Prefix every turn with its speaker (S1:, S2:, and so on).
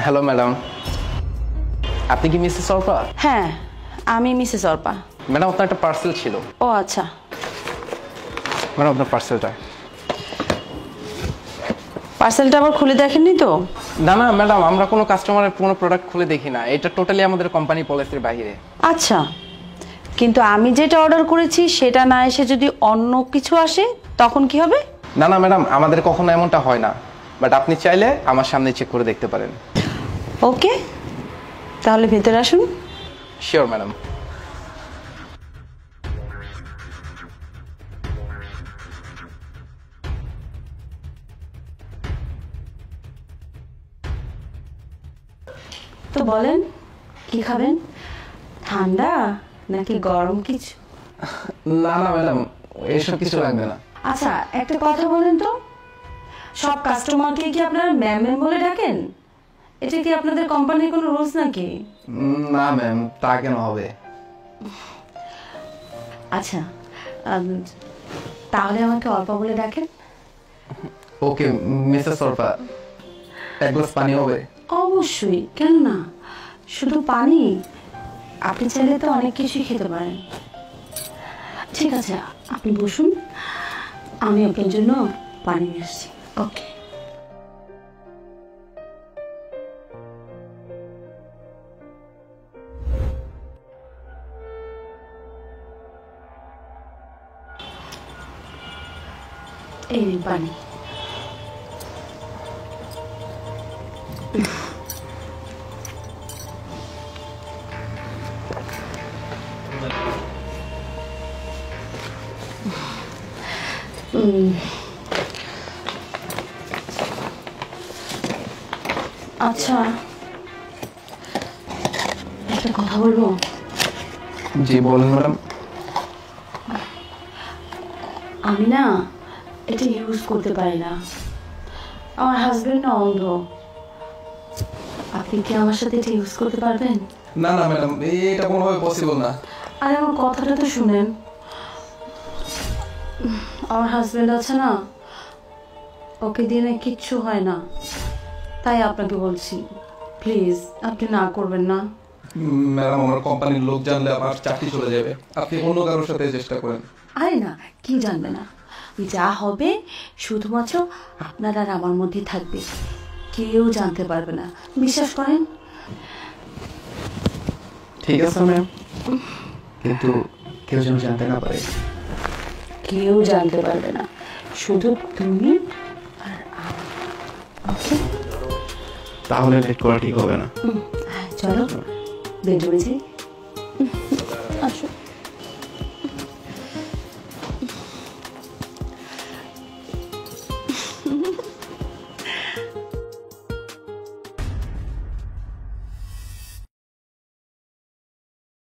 S1: Hello madam, আপনি কি Mrs Arpa?
S2: হ্যাঁ, আমি মিসেস অর্পা।
S1: ম্যাডাম আপনার একটা পার্সেল ছিল।
S2: ও আচ্ছা।
S1: ম্যাডাম আপনার পার্সেলটা।
S2: পার্সেলটা আবার খুলে দেখেননি তো?
S1: না না ম্যাডাম, আমরা কোনো কাস্টমারের কোনো প্রোডাক্ট খুলে দেখি না, এটা টোটালি আমাদের কোম্পানি পলিসির বাইরে।
S2: আচ্ছা, কিন্তু আমি যেটা অর্ডার করেছি সেটা না এসে যদি অন্য কিছু আসে তখন কি হবে?
S1: না না ম্যাডাম, আমাদের কখনো এমনটা হয় না, বাট আপনি চাইলে আমার সামনে চেক করে দেখতে পারেন।
S2: ওকে, তাহলে ভেতরে আসুন।
S1: Sure madam.
S2: তো বলেন, কি খাবেন? ঠান্ডা নাকি গরম কিছু?
S1: না না ম্যাডাম, এসব কিছু লাগবে না।
S2: আচ্ছা, একটা কথা বলেন তো, সব কাস্টমারকে কি আপনারা ম্যাম ম্যাম বলে ডাকেন? এটা কি আপনাদের কোম্পানির কোনো রুলস নাকি?
S1: না ম্যাম, তা কেন হবে?
S2: আচ্ছা, তাহলে আমাকে অর্পা বলে ডাকেন।
S1: ওকে মিসেস অর্পা, এক গ্লাস পানি হবে?
S2: অবশ্যই, কেন না। শুধু পানি? আপনি চাইলে তো অনেক কিছুই খেতে পারেন। ঠিক আছে, আপনি বসুন, আমি আপনার জন্য পানি নিয়ে আসছি। ওকে। এই নিন পানি। আচ্ছা, একটা কথা বলবো?
S1: জি বলুন ম্যাডাম।
S2: আমি না এটা ইউজ করতে পারি না, আমার হাজবেন্ড না অন্ধ। আপনি কি আমার সাথে এটা ইউজ করতে পারবেন?
S1: না না ম্যাডাম, এটা কোনোভাবে পসিবল না।
S2: আরে আমার কথাটা তো শুনেন। আমার হাজবেন্ড আছে না, ওকে দিনে কিচ্ছু হয় না, তাই আপনাকে বলছি, প্লিজ আপনি না করবেন না।
S1: ম্যাডাম, আমার কোম্পানির লোক জানলে আমার চাকরি চলে যাবে, আপনি অন্য কারোর সাথে চেষ্টা করেন।
S2: আরে না, কি জানবে না, যা হবে শুধুমাত্র আপনার আর আমার মধ্যে থাকবে, কেউ জানতে পারবে না, বিশ্বাস করেন।
S1: ঠিক আছে ম্যাম, কিন্তু কেউ যেন জানতে না পারে।
S2: কেউ জানতে পারবে না, শুধু তুমি আর আমি। ওকে,
S1: তাহলে লেট করা ঠিক হবে না।
S2: চলো বেডরুমে যাই। আসো।